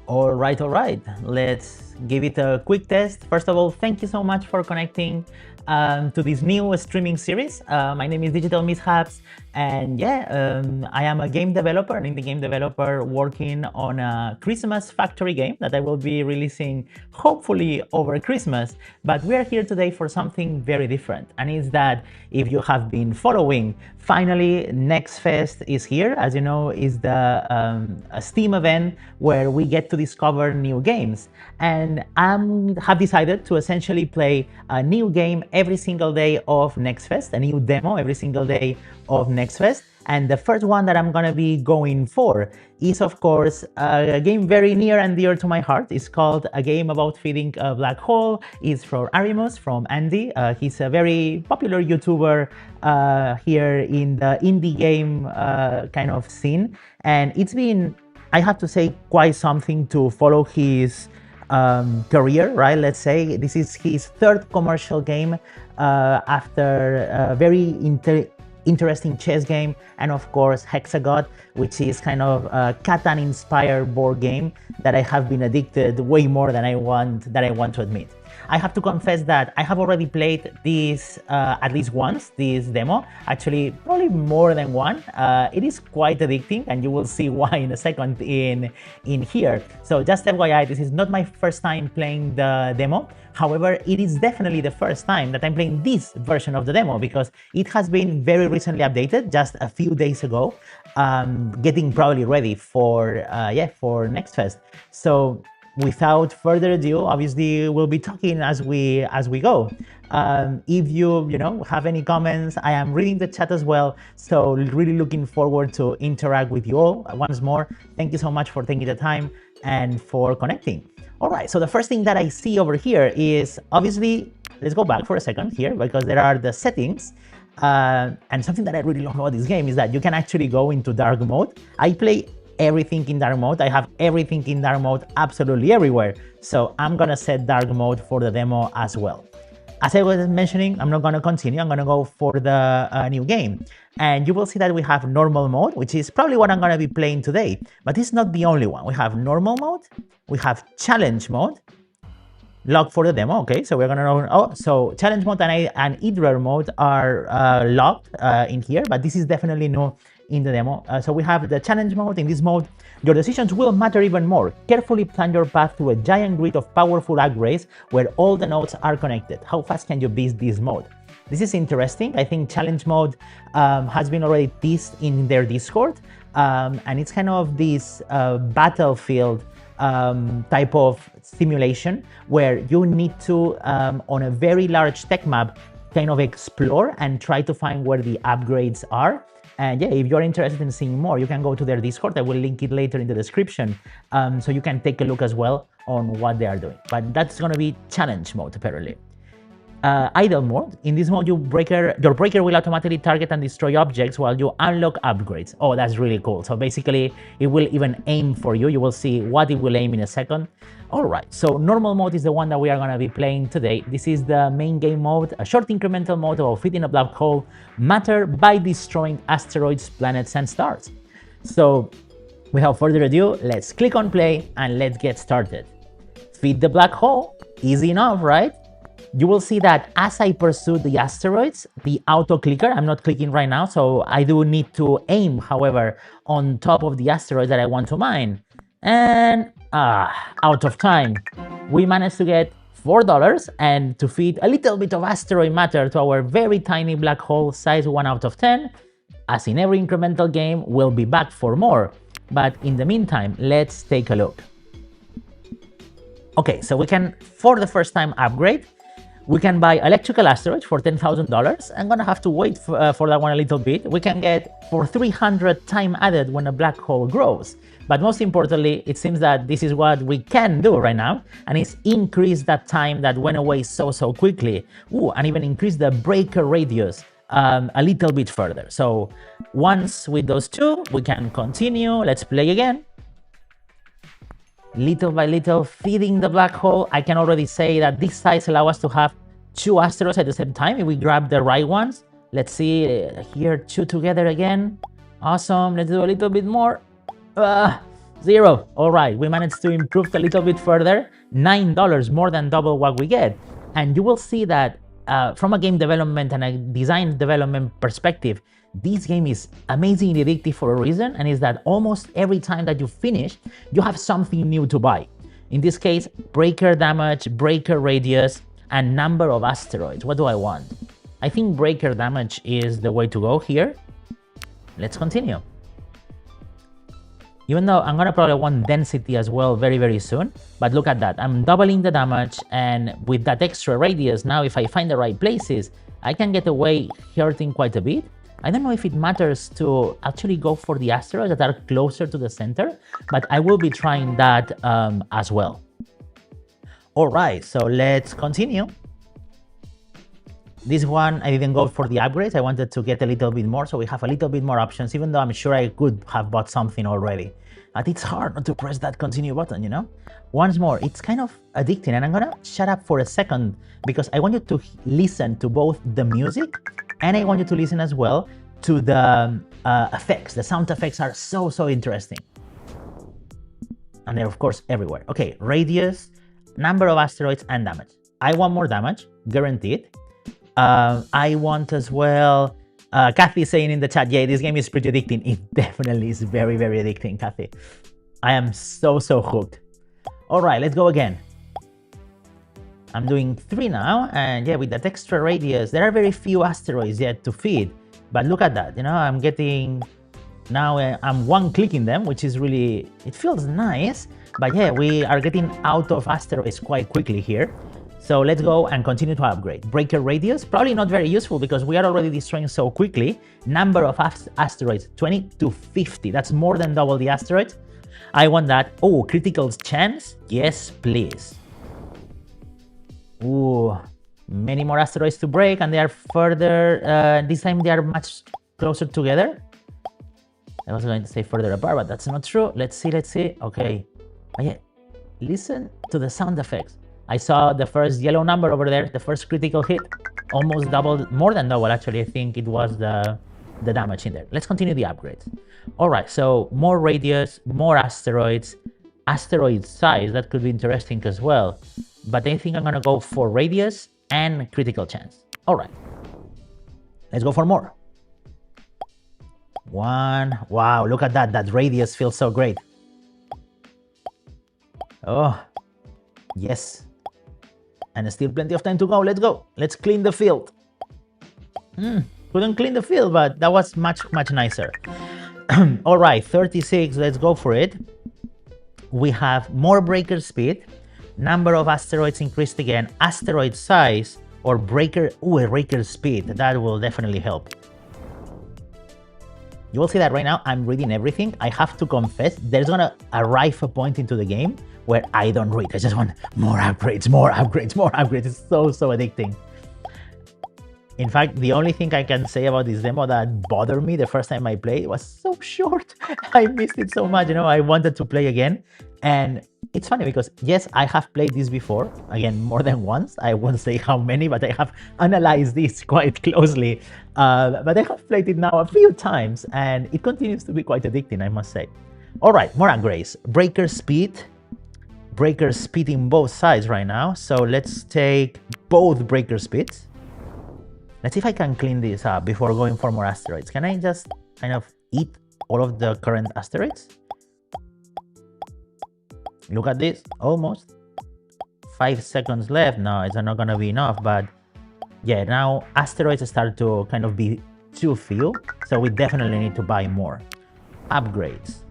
All right. Let's give it a quick test. First of all, thank you so much for connecting to this new streaming series. My name is Digital Mishaps, and I am a game developer, an indie game developer working on a Christmas factory game that I will be releasing hopefully over Christmas. But we are here today for something very different, and is that if you have been following, finally Next Fest is here. As you know, is the a Steam event where we get to discover new games, and I have decided to essentially play a new game every single day of Next Fest, a new demo every single day of Next Fest. And the first one that I'm gonna be going for is, of course, a game very near and dear to my heart. It's called A Game About Feeding a Black Hole. It's from Arimus, from Andy. He's a very popular YouTuber here in the indie game kind of scene. And it's been, I have to say, quite something to follow his career, right? Let's say this is his third commercial game after a very interesting chess game, and of course Hexagon, which is kind of a Catan inspired board game that I have been addicted way more than I want to admit. I have to confess that I have already played this at least once, this demo, actually probably more than one. It is quite addicting, and you will see why in a second in here. So just FYI, this is not my first time playing the demo. However, it is definitely the first time that I'm playing this version of the demo, because it has been very recently updated just a few days ago, getting probably ready for Next Fest. So without further ado, obviously we'll be talking as we go. If you have any comments, I am reading the chat as well, so really looking forward to interact with you all. Once more, thank you so much for taking the time and for connecting. All right, so the first thing that I see over here is, obviously, let's go back for a second here, because there are the settings. And something that I really love about this game is that you can actually go into dark mode. I play everything in dark mode. I have everything in dark mode absolutely everywhere. So I'm gonna set dark mode for the demo as well. As I was mentioning, I'm not gonna continue. I'm gonna go for the new game. And you will see that we have normal mode, which is probably what I'm gonna be playing today. But it's not the only one. We have normal mode, we have challenge mode, locked for the demo. Okay, so we're gonna know. So challenge mode and idler mode are locked in here, but this is definitely new in the demo. So we have the challenge mode. In this mode, your decisions will matter even more. Carefully plan your path through a giant grid of powerful upgrades where all the nodes are connected. How fast can you beat this mode? This is interesting. I think challenge mode has been already teased in their Discord, and it's kind of this battlefield type of simulation where you need to, on a very large tech map, kind of explore and try to find where the upgrades are. And yeah, if you're interested in seeing more, you can go to their Discord. I will link it later in the description, so you can take a look as well on what they are doing. But that's going to be challenge mode, apparently. Idle mode. In this mode, your breaker will automatically target and destroy objects while you unlock upgrades. Oh, that's really cool. So basically, it will even aim for you. You will see what it will aim in a second. All right, so normal mode is the one that we are going to be playing today. This is the main game mode, a short incremental mode of feeding a black hole matter by destroying asteroids, planets, and stars. So without further ado, let's click on play and let's get started. Feed the black hole. Easy enough, right? You will see that as I pursue the asteroids, the auto clicker, I'm not clicking right now, so I do need to aim, however, on top of the asteroids that I want to mine. And out of time. We managed to get $4 and to feed a little bit of asteroid matter to our very tiny black hole, size 1 out of 10. As in every incremental game, we'll be back for more. But in the meantime, let's take a look. Okay, so we can, for the first time, upgrade. We can buy electrical asteroids for $10,000. I'm gonna have to wait for that one a little bit. We can get for 300 time added when a black hole grows. But most importantly, it seems that this is what we can do right now, and it's increase that time that went away so quickly. Ooh, and even increase the breaker radius a little bit further. So once with those two, we can continue. Let's play again. Little by little, feeding the black hole. I can already say that this size allows us to have 2 asteroids at the same time if we grab the right ones. Let's see here, 2 together again. Awesome. Let's do a little bit more. 0. All right, we managed to improve a little bit further. $9, more than double what we get. And you will see that from a game development and a design development perspective, this game is amazingly addictive for a reason, and is that almost every time that you finish, you have something new to buy. In this case, breaker damage, breaker radius, and number of asteroids. What do I want? I think breaker damage is the way to go here. Let's continue. Even though I'm gonna probably want density as well very, very soon. But look at that, I'm doubling the damage, and with that extra radius, now if I find the right places, I can get away hurting quite a bit. I don't know if it matters to actually go for the asteroids that are closer to the center, but I will be trying that as well. All right, so let's continue. This one, I didn't go for the upgrades. I wanted to get a little bit more, so we have a little bit more options, even though I'm sure I could have bought something already. But it's hard not to press that continue button, you know? Once more, it's kind of addicting, and I'm gonna shut up for a second because I want you to listen to both the music, and I want you to listen as well to the effects. The sound effects are so interesting. And they're, of course, everywhere. Okay, radius, number of asteroids, and damage. I want more damage, guaranteed. I want as well, Kathy saying in the chat, yeah, this game is pretty addicting. It definitely is very addicting, Kathy. I am so hooked. All right, let's go again. I'm doing 3 now, and yeah, with that extra radius, there are very few asteroids yet to feed. But look at that, you know, I'm getting, now I'm one-clicking them, which is really, it feels nice. But yeah, we are getting out of asteroids quite quickly here. So let's go and continue to upgrade. Breaker radius, probably not very useful because we are already destroying so quickly. Number of asteroids, 20 to 50. That's more than double the asteroids. I want that. Oh, critical chance? Yes, please. Ooh, many more asteroids to break, and they are further, this time they are much closer together. I was going to say further apart, but that's not true. Let's see. Okay. Oh, yeah. Listen to the sound effects. I saw the first yellow number over there, the first critical hit, almost doubled, more than double actually. I think it was the damage in there. Let's continue the upgrades. All right, so more radius, more asteroids, asteroid size, that could be interesting as well. But I think I'm gonna go for radius and critical chance. All right, let's go for more. 1, wow, look at that, that radius feels so great. Oh, yes. And still plenty of time to go. Let's go. Let's clean the field. Couldn't clean the field, but that was much nicer. All right, 36. Let's go for it. We have more breaker speed. Number of asteroids increased again. Asteroid size or breaker. Ooh, breaker speed. That will definitely help. You will see that right now I'm reading everything. I have to confess, there's gonna arrive a point into the game where I don't read. I just want more upgrades, more upgrades, more upgrades. It's so addicting. In fact, the only thing I can say about this demo that bothered me the first time I played, it was so short. I missed it so much, you know, I wanted to play again. And it's funny because, yes, I have played this before, again, more than once. I won't say how many, but I have analyzed this quite closely. But I have played it now a few times, and it continues to be quite addicting, I must say. All right, more upgrades. Breaker speed in both sides right now. So let's take both breaker speeds. Let's see if I can clean this up before going for more asteroids. Can I just kind of eat all of the current asteroids? Look at this, almost 5 seconds left. No, it's not gonna be enough, but yeah, now asteroids start to kind of be too few, so we definitely need to buy more upgrades.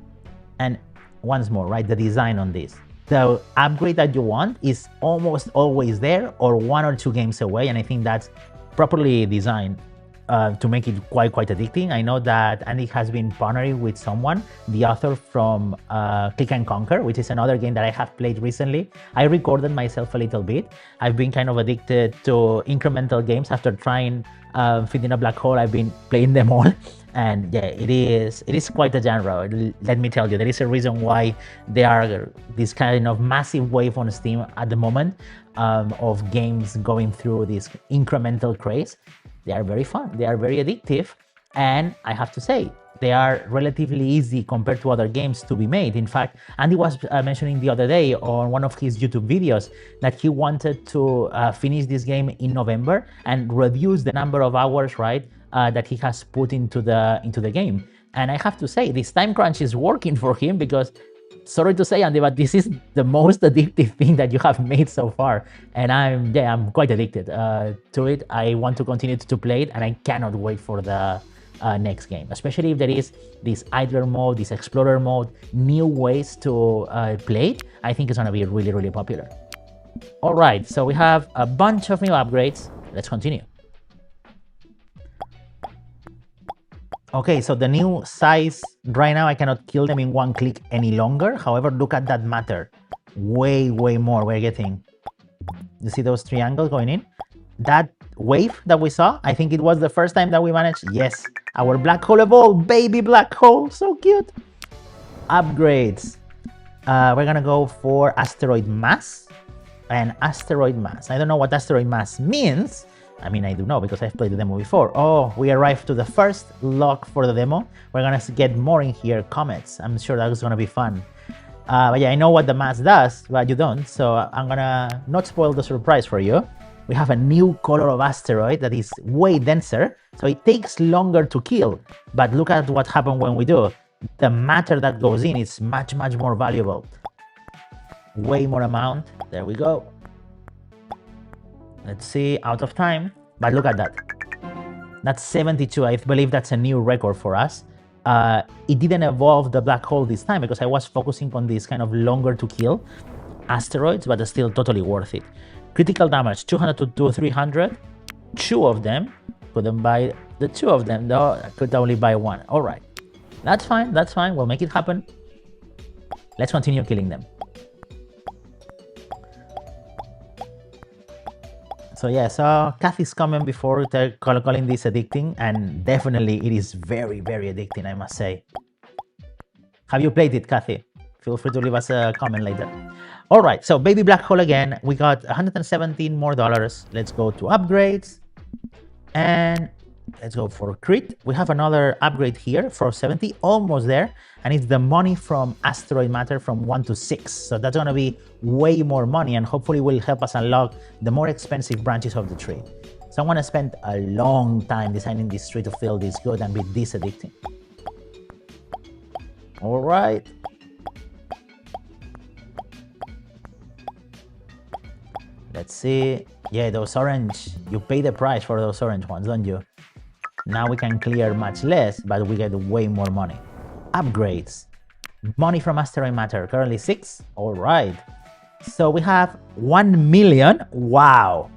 And once more, right, the design on this, the upgrade that you want is almost always there or 1 or 2 games away, and I think that's properly designed to make it quite addicting. I know that Andy has been partnering with someone, the author from Click and Conquer, which is another game that I have played recently. I recorded myself a little bit. I've been kind of addicted to incremental games after trying Fit in a Black Hole. I've been playing them all, and yeah, it is quite a genre. Let me tell you, there is a reason why they are this kind of massive wave on Steam at the moment of games going through this incremental craze. They are very fun, they are very addictive, and I have to say, they are relatively easy compared to other games to be made. In fact, Andy was mentioning the other day on one of his YouTube videos that he wanted to finish this game in November and reduce the number of hours, right, that he has put into the game. And I have to say, this time crunch is working for him because, sorry to say, Andy, but this is the most addictive thing that you have made so far. And I'm quite addicted to it. I want to continue to play it, and I cannot wait for the next game, especially if there is this idler mode, this explorer mode, new ways to play it. I think it's going to be really, really popular. All right, so we have a bunch of new upgrades. Let's continue. Okay, so the new size, right now I cannot kill them in one click any longer. However, look at that matter. Way, way more we're getting. You see those triangles going in? That wave that we saw, I think it was the first time that we managed. Yes, our black hole evolved, baby black hole, so cute. Upgrades. We're gonna go for asteroid mass and asteroid mass. I don't know what asteroid mass means. I mean, I do know because I've played the demo before. Oh, we arrived to the first lock for the demo. We're gonna get more in here, comets. I'm sure that's gonna be fun. But yeah, I know what the mass does, but you don't. So I'm gonna not spoil the surprise for you. We have a new color of asteroid that is way denser, so it takes longer to kill. But look at what happened when we do. The matter that goes in is much, much more valuable. Way more amount. There we go. Let's see, out of time, but look at that. That's 72. I believe that's a new record for us. It didn't evolve the black hole this time because I was focusing on these kind of longer to kill asteroids, but it's still totally worth it. Critical damage, 200 to 300. Two of them. Couldn't buy the two of them, though. I could only buy one. All right. That's fine. That's fine. We'll make it happen. Let's continue killing them. So yeah, so Kathy's comment before calling this addicting, and definitely it is very, very addicting, I must say. Have you played it, Kathy? Feel free to leave us a comment later. All right, so baby black hole again. We got 117 more dollars. Let's go to upgrades, and let's go for crit. We have another upgrade here for 70, almost there, and it's the money from asteroid matter from 1 to 6. So that's gonna be way more money, and hopefully will help us unlock the more expensive branches of the tree. So I'm gonna spend a long time designing this tree to feel this good and be this addicting. All right. Let's see. Yeah, those orange, you pay the price for those orange ones, don't you? Now we can clear much less, but we get way more money. Upgrades. Money from asteroid matter, currently 6. All right. So we have 1 million. Wow.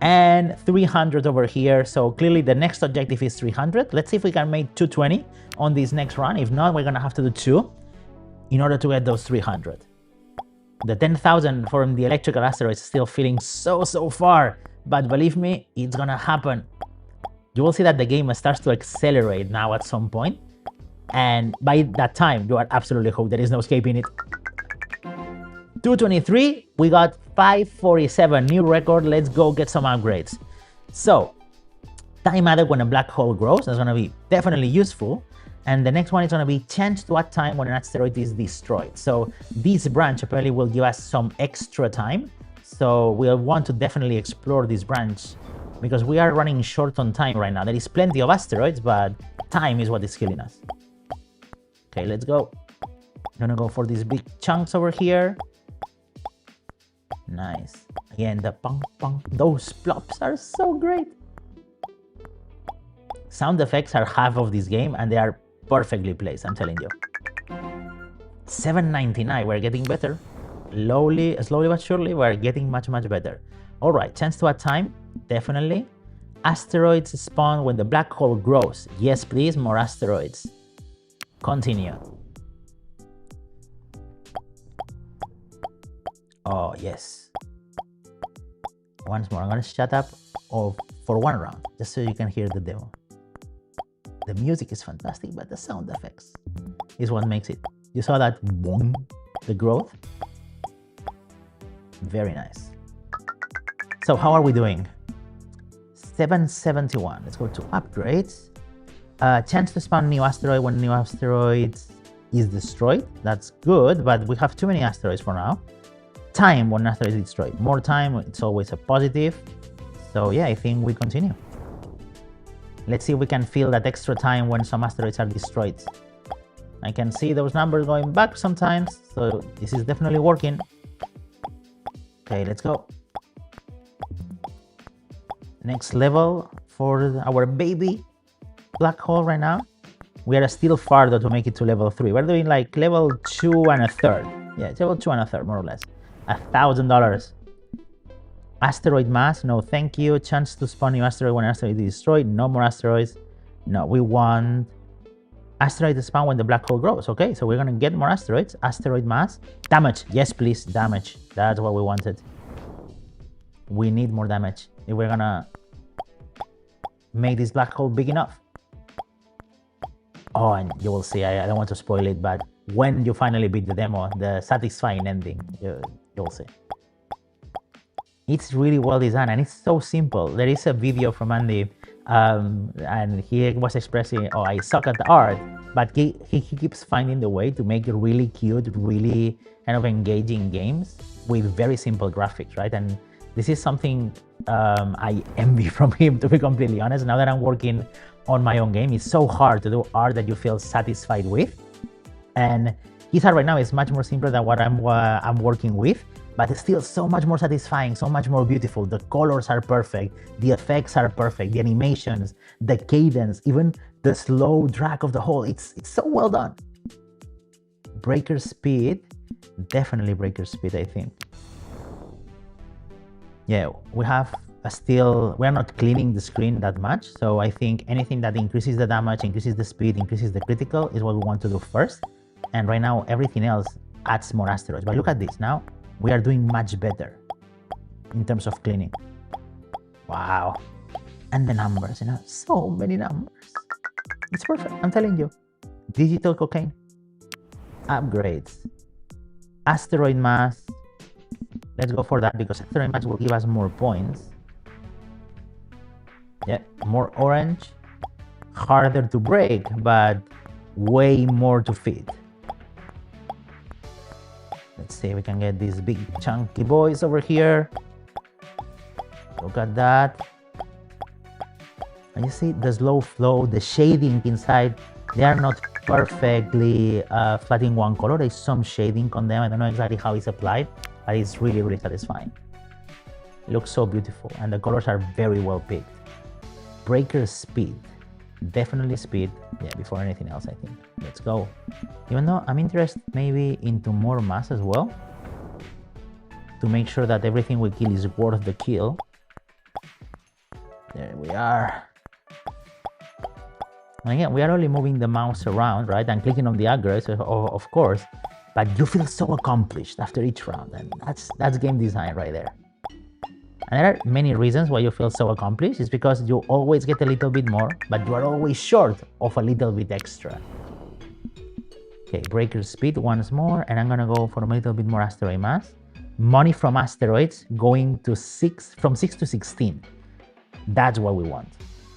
And 300 over here. So clearly the next objective is 300. Let's see if we can make 220 on this next run. If not, we're going to have to do 2 in order to get those 300. The 10,000 from the electrical asteroid is still feeling so far. But believe me, it's going to happen. You will see that the game starts to accelerate now at some point. And by that time, you are absolutely hooked. There is no escaping it. 223, we got 547, new record. Let's go get some upgrades. So, time added when a black hole grows. That's going to be definitely useful. And the next one is going to be change to add time when an asteroid is destroyed. So, this branch apparently will give us some extra time. So, we'll want to definitely explore this branch because we are running short on time right now. There is plenty of asteroids, but time is what is killing us. Okay, let's go. I'm gonna go for these big chunks over here. Nice. Again, the pong pong. Those plops are so great. Sound effects are half of this game, and they are perfectly placed, I'm telling you. $7.99, we're getting better. Slowly but surely, we're getting much better. All right, chance to add time, definitely. Asteroids spawn when the black hole grows. Yes, please, more asteroids. Continue. Oh, yes. Once more, I'm gonna shut up for one round, just so you can hear the demo. The music is fantastic, but the sound effects is what makes it. You saw that boom, the growth? Very nice. So how are we doing? 771. Let's go to upgrades. Chance to spawn new asteroid when new asteroids is destroyed. That's good, but we have too many asteroids for now. Time when an asteroid is destroyed. More time, it's always a positive. So yeah, I think we continue. Let's see if we can feel that extra time when some asteroids are destroyed. I can see those numbers going back sometimes, so this is definitely working. Okay, let's go. Next level for our baby black hole right now. We are still farther to make it to level 3. We're doing like level 2 and a third. Yeah, it's level 2 and a third, more or less. $1,000. Asteroid mass, no thank you. Chance to spawn new asteroid when an asteroid is destroyed. No more asteroids. No, we want asteroid to spawn when the black hole grows. Okay, so we're gonna get more asteroids. Asteroid mass. Damage, yes please, damage. That's what we wanted. We need more damage if we're gonna make this black hole big enough. Oh, and you will see, I don't want to spoil it, but when you finally beat the demo, the satisfying ending, you'll see. It's really well designed and it's so simple. There is a video from Andy and he was expressing, oh, I suck at the art, but he keeps finding the way to make really cute, really kind of engaging games with very simple graphics, right? And this is something I envy from him, to be completely honest. Now that I'm working on my own game, it's so hard to do art that you feel satisfied with. And his art right now is much more simple than what I'm working with, but it's still so much more satisfying, so much more beautiful. The colors are perfect, the effects are perfect, the animations, the cadence, even the slow drag of the whole. It's so well done. Breaker speed, definitely breaker speed, I think. Yeah, we have we're not cleaning the screen that much, so I think anything that increases the damage, increases the speed, increases the critical is what we want to do first. And right now everything else adds more asteroids. But look at this, now we are doing much better in terms of cleaning. Wow. And the numbers, you know, so many numbers. It's perfect, I'm telling you. Digital cocaine. Upgrades. Asteroid mass. Let's go for that because asteroid mass will give us more points. Yeah, more orange, harder to break, but way more to feed. Let's see if we can get these big chunky boys over here. Look at that. And you see the slow flow, the shading inside, they are not perfectly flat in one color. There's some shading on them. I don't know exactly how it's applied, but it's really, really satisfying. It looks so beautiful and the colors are very well picked. Breaker speed, definitely speed, yeah, before anything else, I think. Let's go. Even though I'm interested maybe into more mass as well, to make sure that everything we kill is worth the kill. There we are. And again, we are only moving the mouse around, right, and clicking on the aggress, of course, but you feel so accomplished after each round, and that's game design right there. And there are many reasons why you feel so accomplished. It's because you always get a little bit more, but you are always short of a little bit extra. Okay, breaker speed once more, and I'm gonna go for a little bit more asteroid mass. Money from asteroids going to from 6 to 16. That's what we want.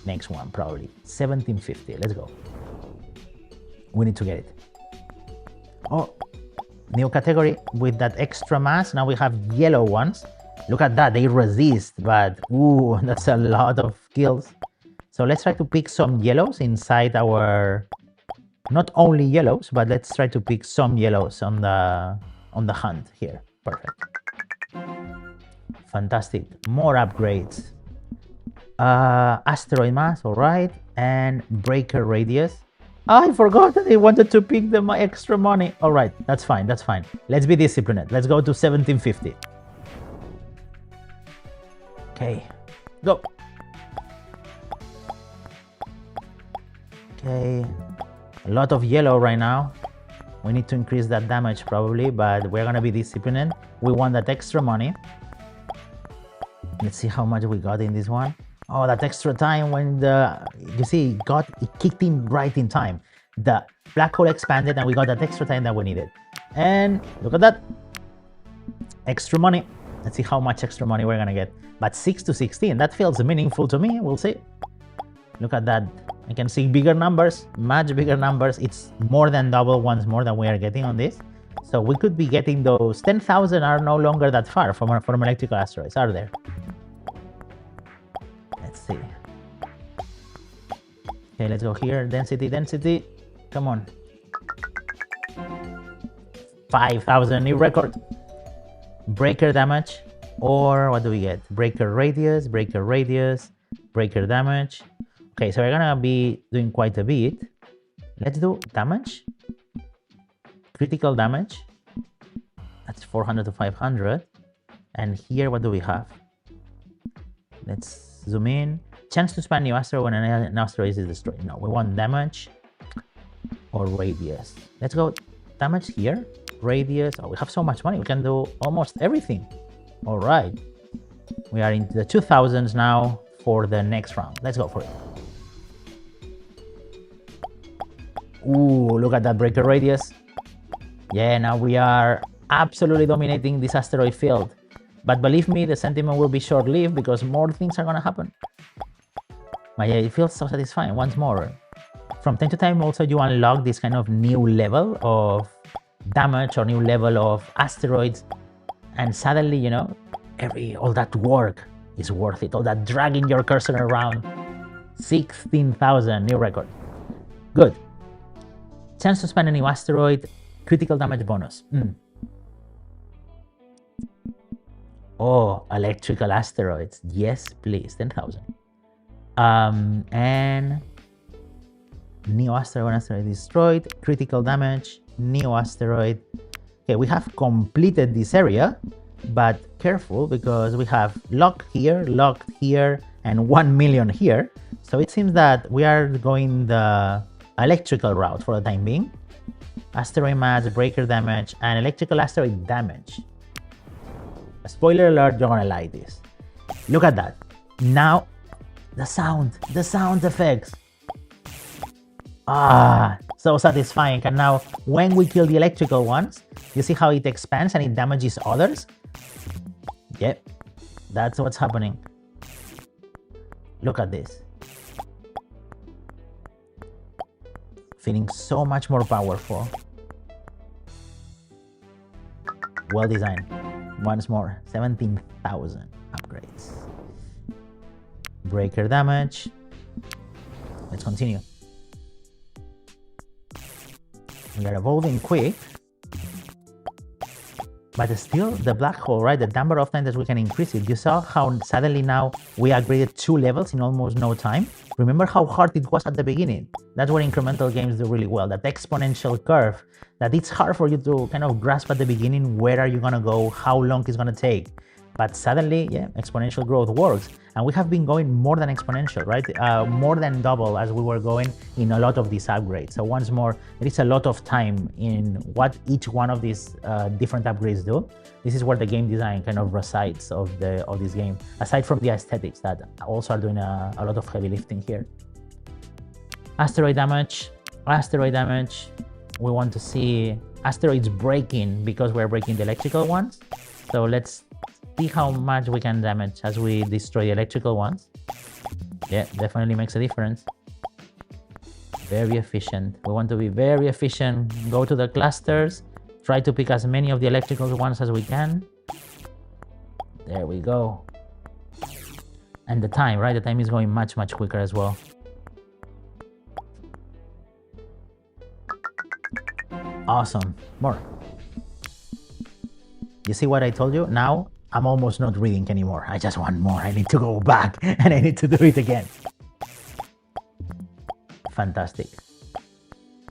Next one, probably 1750. Let's go. We need to get it. Oh, new category with that extra mass. Now we have yellow ones. Look at that, they resist, but ooh, that's a lot of kills. So let's try to pick some yellows inside our, not only yellows, but let's try to pick some yellows on the hunt here. Perfect. Fantastic. More upgrades. Asteroid mass, all right, and breaker radius. I forgot that they wanted to pick the extra money. All right, that's fine, that's fine. Let's be disciplined. Let's go to 1750. Okay, go. Okay, a lot of yellow right now. We need to increase that damage probably, but we're gonna be disciplined. We want that extra money. Let's see how much we got in this one. Oh, that extra time when you see, it kicked in right in time. The black hole expanded and we got that extra time that we needed. And look at that, extra money. Let's see how much extra money we're gonna get. But 6 to 16, that feels meaningful to me. We'll see. Look at that I can see bigger numbers, much bigger numbers. It's more than double once more than we are getting on this. So we could be getting those 10,000 are no longer that far from electrical asteroids, are there? Let's see. Okay, let's go here. Density, density. Come on. 5,000, new record. Breaker damage. Or what do we get? Breaker radius, breaker damage. Okay, so we're gonna be doing quite a bit. Let's do damage. Critical damage. That's 400 to 500. And here, what do we have? Let's zoom in. Chance to spam new asteroid when an asteroid is destroyed. No, we want damage or radius. Let's go damage here. Radius. Oh, we have so much money. We can do almost everything. All right. We are into the 2000s now for the next round. Let's go for it. Ooh, look at that breaker radius. Yeah, now we are absolutely dominating this asteroid field. But believe me, the sentiment will be short-lived because more things are gonna happen. But yeah, it feels so satisfying. Once more. From time to time also you unlock this kind of new level of damage or new level of asteroids. And suddenly, you know, all that work is worth it. All that dragging your cursor around. 16,000, new record. Good. Chance to spend a new asteroid. Critical damage bonus. Oh, electrical asteroids. Yes, please. 10,000. And new asteroid, one asteroid destroyed. Critical damage. New asteroid. Okay, we have completed this area, but careful because we have locked here, and 1 million here. So it seems that we are going the electrical route for the time being. Asteroid mass, breaker damage, and electrical asteroid damage. Spoiler alert, you're gonna like this. Look at that. Now, the sound effects. Ah, so satisfying. And now, when we kill the electrical ones, you see how it expands and it damages others? Yep, that's what's happening. Look at this. Feeling so much more powerful. Well designed. Once more, 17,000 upgrades. Breaker damage. Let's continue. We are evolving quick. But still, the black hole, right? The number of times that we can increase it. You saw how suddenly now we upgraded 2 levels in almost no time? Remember how hard it was at the beginning? That's what incremental games do really well. That exponential curve, that it's hard for you to kind of grasp at the beginning, where are you gonna go, how long it's gonna take. But suddenly, yeah, exponential growth works. And we have been going more than exponential, right? More than double as we were going in a lot of these upgrades. So once more, there is a lot of time in what each one of these different upgrades do. This is where the game design kind of resides of this game, aside from the aesthetics that also are doing a lot of heavy lifting here. Asteroid damage. We want to see asteroids breaking because we're breaking the electrical ones. So let's see how much we can damage as we destroy the electrical ones. Yeah, definitely makes a difference. Very efficient. We want to be very efficient. Go to the clusters. Try to pick as many of the electrical ones as we can. There we go. And the time, right? The time is going much, much quicker as well. Awesome. More. You see what I told you? Now, I'm almost not reading anymore. I just want more. I need to go back and I need to do it again. Fantastic.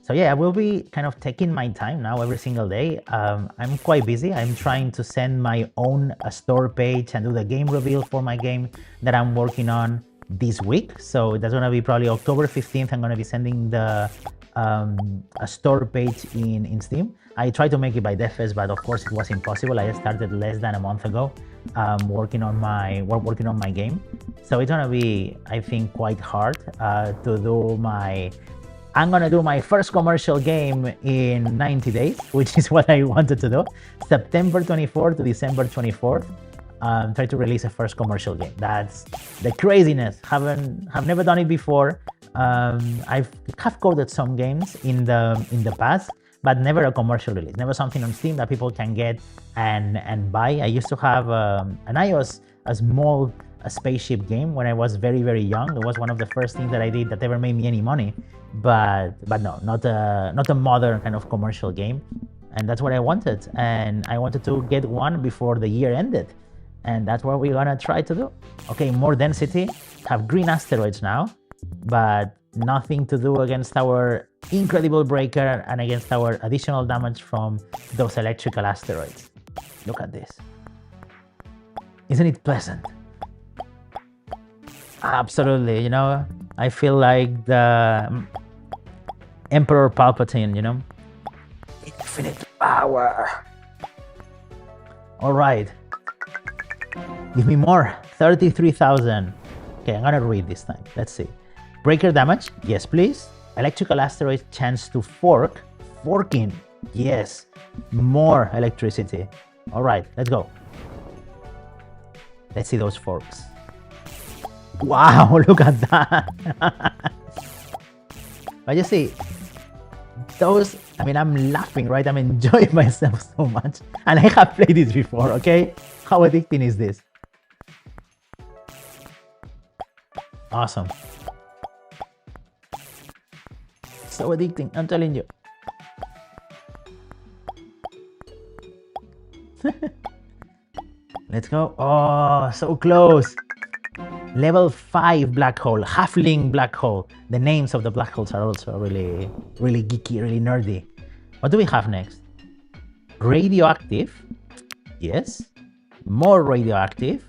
So yeah, I will be kind of taking my time now every single day. I'm quite busy. I'm trying to send my own store page and do the game reveal for my game that I'm working on this week. So that's going to be probably October 15th. I'm going to be sending the a store page in Steam. I tried to make it by DevFest, but of course it was impossible. I started less than a month ago working on my game. So it's gonna be, I think, quite hard to do I'm gonna do my first commercial game in 90 days, which is what I wanted to do. September 24th to December 24th. Try to release a first commercial game. That's the craziness. Have never done it before. I have coded some games in the past, but never a commercial release, never something on Steam that people can get and buy. I used to have an iOS, a small spaceship game when I was very, very young. It was one of the first things that I did that ever made me any money, but no, not a modern kind of commercial game. And that's what I wanted, and I wanted to get one before the year ended, and that's what we're gonna try to do. Okay, more density, have green asteroids now, but nothing to do against our incredible breaker and against our additional damage from those electrical asteroids. Look at this. Isn't it pleasant? Absolutely, you know, I feel like the Emperor Palpatine, you know? Infinite power. All right. Give me more. 33,000. Okay, I'm gonna read this time. Let's see. Breaker damage, yes please. Electrical asteroid chance to fork. Forking, yes. More electricity. All right, let's go. Let's see those forks. Wow, look at that. But you see, those, I mean, I'm laughing, right? I'm enjoying myself so much. And I have played this before, okay? How addicting is this? Awesome. So addicting, I'm telling you. Let's go. Oh, so close. Level 5 black hole, halfling black hole. The names of the black holes are also really, really geeky, really nerdy. What do we have next? Radioactive. Yes. More radioactive.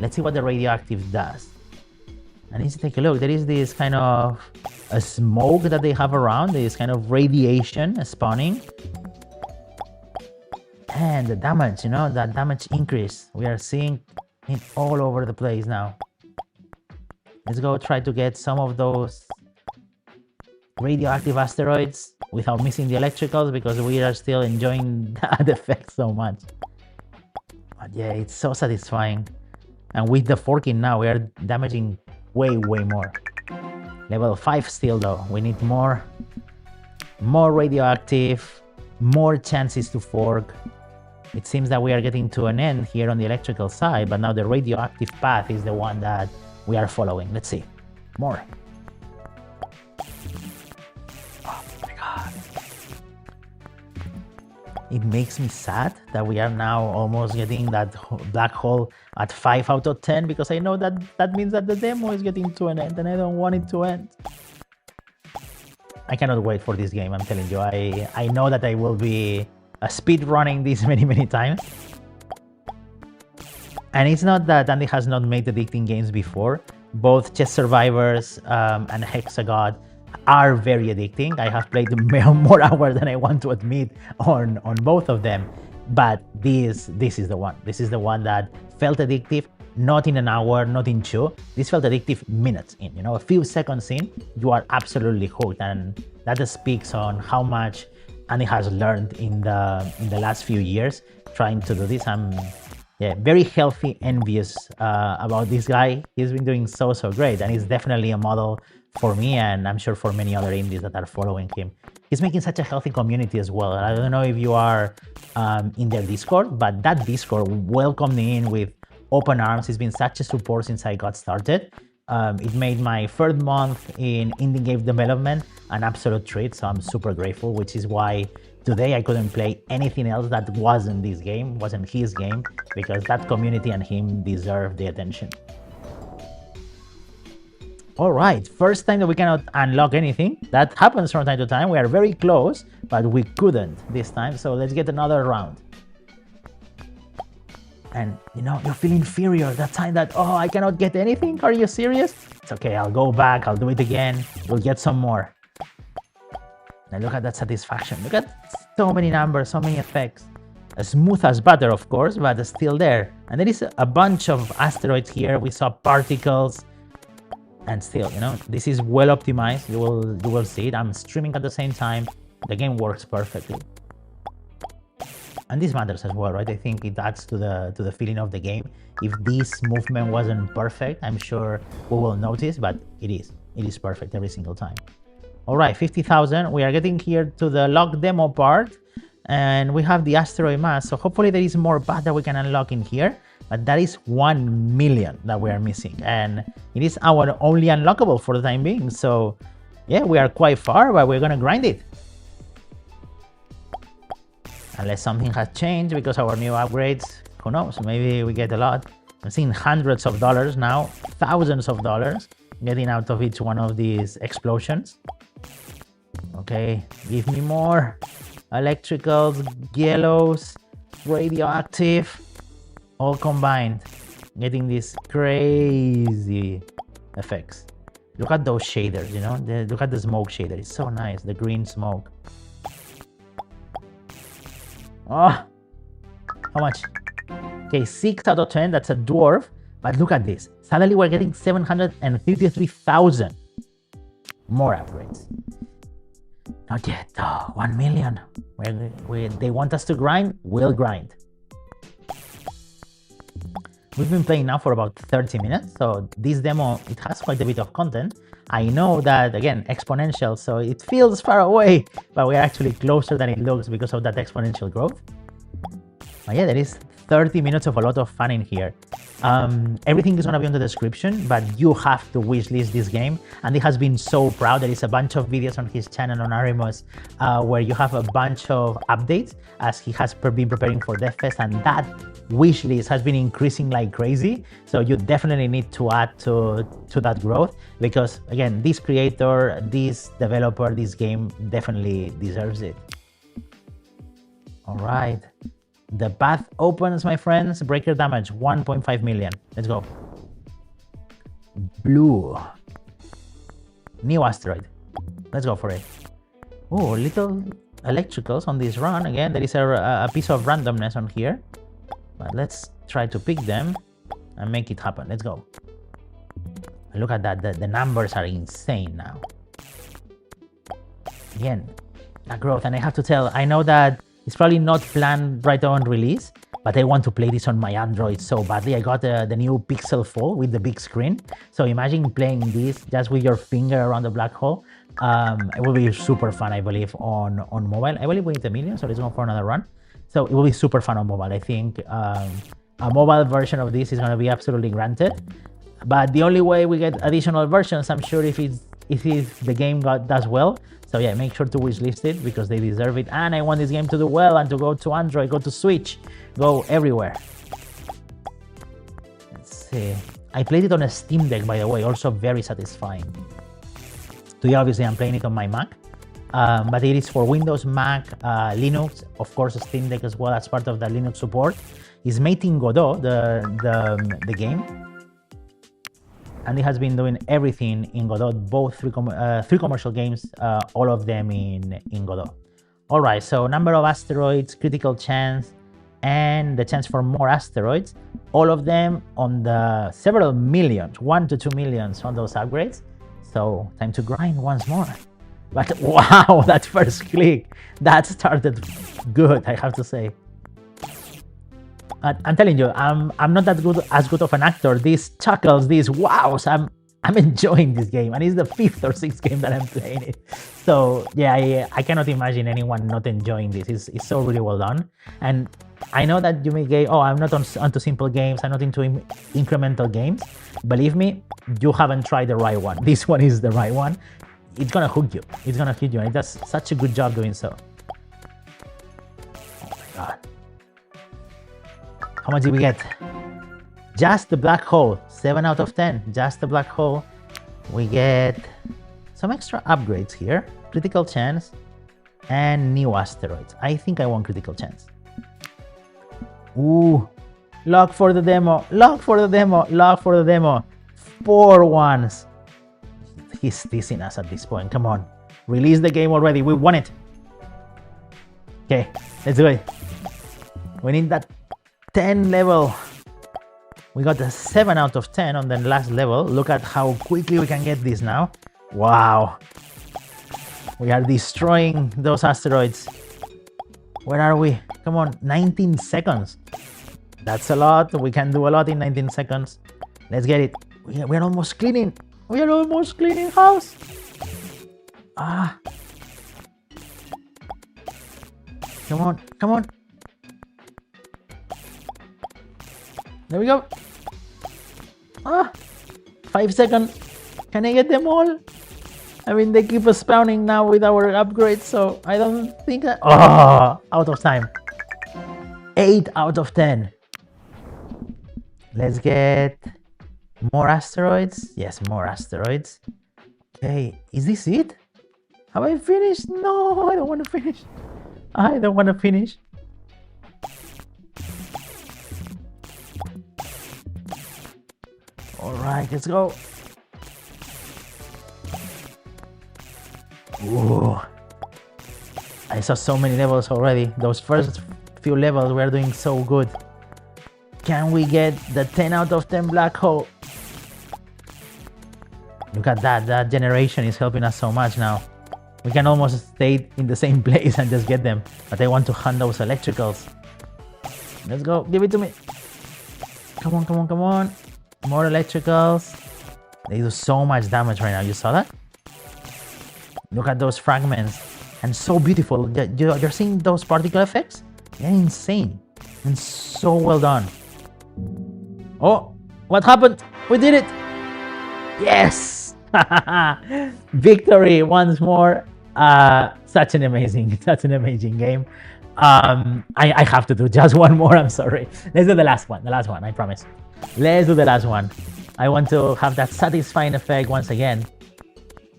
Let's see what the radioactive does. I need to take a look. There is this kind of a smoke that they have around. This kind of radiation spawning. And the damage, you know, that damage increase. We are seeing it all over the place now. Let's go try to get some of those radioactive asteroids without missing the electricals, because we are still enjoying that effect so much. But yeah, it's so satisfying. And with the forking now, we are damaging way, way more. Level 5 still though. We need more radioactive, more chances to fork. It seems that we are getting to an end here on the electrical side, but now the radioactive path is the one that we are following. Let's see. More. Oh my god. It makes me sad that we are now almost getting that black hole at 5 out of 10, because I know that that means that the demo is getting to an end and I don't want it to end. I cannot wait for this game, I'm telling you. I know that I will be speed running this many times. And it's not that Andy has not made addicting games before. Both Chess Survivors and Hexagod are very addicting. I have played more hours than I want to admit on both of them. But this is the one. This is the one that felt addictive, not in an hour, not in 2. This felt addictive minutes in, you know, a few seconds in, you are absolutely hooked. And that speaks on how much Andy has learned in the last few years trying to do this. I'm very healthy envious about this guy. He's been doing so great, and he's definitely a model for me, and I'm sure for many other indies that are following him. He's making such a healthy community as well. I don't know if you are in their Discord, but that Discord welcomed me in with open arms. He's been such a support since I got started. It made my third month in indie game development an absolute treat, so I'm super grateful, which is why today I couldn't play anything else that wasn't this game, wasn't his game, because that community and him deserve the attention. Alright, first time that we cannot unlock anything. That happens from time to time. We are very close, but we couldn't this time, so let's get another round. And you know, you feel inferior that time that, oh, I cannot get anything? Are you serious? It's okay, I'll go back, I'll do it again, we'll get some more. And look at that satisfaction. Look at so many numbers, so many effects. As smooth as butter, of course, but still there. And there is a bunch of asteroids here. We saw particles. And still, you know, this is well optimized. You will see it. I'm streaming at the same time. The game works perfectly. And this matters as well, right? I think it adds to the feeling of the game. If this movement wasn't perfect, I'm sure we will notice, but it is. it is perfect every single time. All right, 50,000. We are getting here to the lock demo part, and we have the asteroid mass. So hopefully there is more path that we can unlock in here, but that is 1 million that we are missing, and it is our only unlockable for the time being. So yeah, we are quite far, but we're gonna grind it. Unless something has changed because our new upgrades, who knows, maybe we get a lot. I'm seeing hundreds of dollars now, thousands of dollars getting out of each one of these explosions. Okay, give me more electricals, yellows, radioactive, all combined, getting these crazy effects. Look at those shaders, you know, look at the smoke shader. It's so nice, the green smoke. Oh, how much? Okay, 6 out of 10, that's a dwarf. But look at this. Suddenly we're getting 753,000 more upgrades. Not yet, though. 1 million. They want us to grind, we'll grind. We've been playing now for about 30 minutes, so this demo, it has quite a bit of content. I know that, again, exponential, so it feels far away, but we're actually closer than it looks because of that exponential growth. But yeah, there is 30 minutes of a lot of fun in here. Everything is going to be in the description, but you have to wishlist this game. And he has been so proud. There is a bunch of videos on his channel on Arimus where you have a bunch of updates as he has been preparing for DevFest, and that wishlist has been increasing like crazy. So you definitely need to add to that growth because, again, this creator, this developer, this game definitely deserves it. All right. The path opens, my friends. Breaker damage, 1.5 million. Let's go. Blue. New asteroid. Let's go for it. Oh, little electricals on this run. Again, there is a piece of randomness on here. But let's try to pick them and make it happen. Let's go. Look at that. The numbers are insane now. Again, that growth. And I have to tell, I know that it's probably not planned right on release, but I want to play this on my Android so badly. I got the new Pixel Fold with the big screen. So imagine playing this just with your finger around the black hole. It will be super fun, I believe, on mobile. I believe we hit 1 million, so let's go for another run. So it will be super fun on mobile. I think a mobile version of this is going to be absolutely granted. But the only way we get additional versions, I'm sure, if the game does well. So yeah, make sure to wishlist it because they deserve it. And I want this game to do well and to go to Android, go to Switch, go everywhere. Let's see. I played it on a Steam Deck, by the way, also very satisfying. So yeah, obviously I'm playing it on my Mac. But it is for Windows, Mac, Linux, of course Steam Deck as well as part of the Linux support. It's made in Godot, the game. And it has been doing everything in Godot, both three commercial games, all of them in Godot. All right, so number of asteroids, critical chance, and the chance for more asteroids, all of them on the several millions, 1 to 2 millions on those upgrades. So time to grind once more. But wow, that first click, that started good, I have to say. I'm telling you, I'm not as good of an actor. These chuckles, these wows, I'm enjoying this game, and it's the 5th or 6th game that I'm playing it. So yeah, I cannot imagine anyone not enjoying this. It's so really well done. And I know that you may say, oh, I'm not onto simple games, I'm not into incremental games. Believe me, you haven't tried the right one. This one is the right one. It's gonna hook you. It's gonna hit you, and it does such a good job doing so. Oh my god. How much did we get? Just the black hole, 7 out of 10, just the black hole. We get some extra upgrades here, critical chance, and new asteroids. I think I want critical chance. Ooh, lock for the demo, lock for the demo, lock for the demo. 4 ones. He's teasing us at this point, come on. Release the game already, we won it. Okay, let's do it. We need that 10 level. We got a 7 out of 10 on the last level. Look at how quickly we can get this now. Wow. We are destroying those asteroids. Where are we? Come on, 19 seconds. That's a lot. We can do a lot in 19 seconds. Let's get it. We're almost cleaning. We are almost cleaning house. Ah, come on, come on. There we go. Ah, 5 seconds. Can I get them all? I mean, they keep us spawning now with our upgrades, so I don't think that... Oh, out of time. 8 out of 10. Let's get more asteroids. Yes, more asteroids. Okay, is this it? Have I finished? No, I don't want to finish. I don't want to finish. All right, let's go. Ooh. I saw so many levels already. Those first few levels were doing so good. Can we get the 10 out of 10 black hole? Look at that. That generation is helping us so much now. We can almost stay in the same place and just get them. But I want to hunt those electricals. Let's go. Give it to me. Come on, come on, come on. More electricals. They do so much damage right now. You saw that? Look at those fragments. And so beautiful. You're seeing those particle effects? They're insane. And so well done. Oh, what happened? We did it. Yes. Victory once more. Such an amazing game. I have to do just one more. I'm sorry. Let's do the last one. I promise. Let's do the last one. I want to have that satisfying effect once again.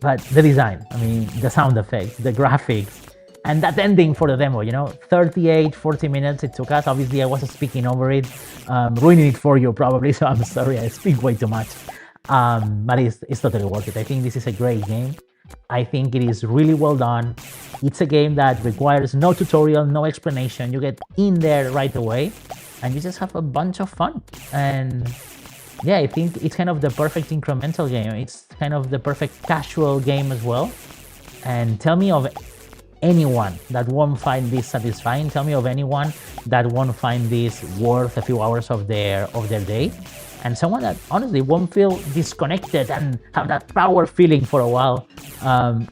But the design, I mean, the sound effects, the graphics, and that ending for the demo, you know, 40 minutes it took us. Obviously, I wasn't speaking over it, ruining it for you probably, so I'm sorry, I speak way too much. But it's totally worth it. I think this is a great game. I think it is really well done. It's a game that requires no tutorial, no explanation. You get in there right away, and you just have a bunch of fun. And yeah, I think it's kind of the perfect incremental game. It's kind of the perfect casual game as well. And tell me of anyone that won't find this satisfying. Tell me of anyone that won't find this worth a few hours of their day. And someone that honestly won't feel disconnected and have that power feeling for a while.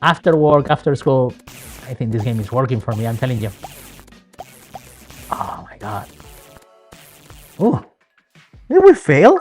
After work, after school, I think this game is working for me, I'm telling you. Oh my god. Oh, did we fail?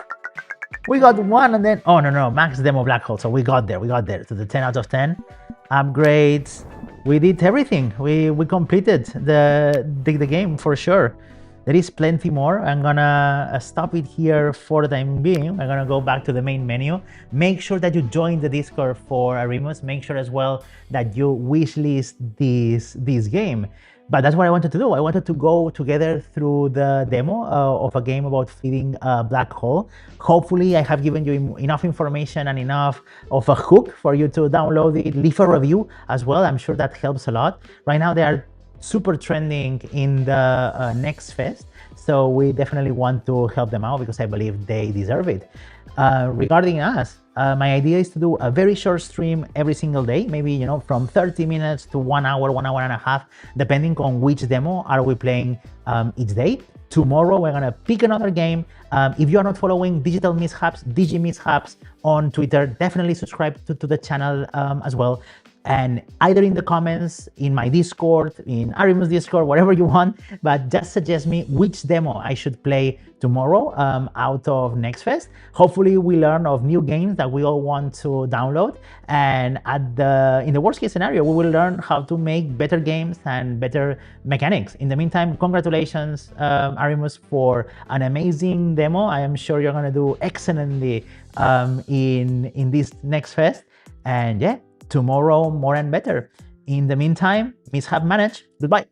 We got one and then, oh no, max demo black hole. So we got there to the 10 out of 10 upgrades. We did everything. We completed the game for sure. There is plenty more. I'm gonna stop it here for the time being. I'm gonna go back to the main menu. Make sure that you join the Discord for Arimus. Make sure as well that you wishlist this game. But that's what I wanted to do. I wanted to go together through the demo of a game about feeding a black hole. Hopefully, I have given you enough information and enough of a hook for you to download it, leave a review as well. I'm sure that helps a lot. Right now, they are super trending in the next fest. So we definitely want to help them out because I believe they deserve it. Regarding us, my idea is to do a very short stream every single day, maybe, you know, from 30 minutes to 1 hour, 1 hour and a half, depending on which demo are we playing each day. Tomorrow, we're gonna pick another game. If you are not following Digital Mishaps, DG Mishaps on Twitter, definitely subscribe to the channel as well. And either in the comments, in my Discord, in Arimus Discord, whatever you want, but just suggest me which demo I should play tomorrow out of Next Fest. Hopefully we learn of new games that we all want to download. And in the worst case scenario, we will learn how to make better games and better mechanics. In the meantime, congratulations, Arimus, for an amazing demo. I am sure you're gonna do excellently in this Next Fest. And yeah, tomorrow more and better. In the meantime, mishap managed. Goodbye.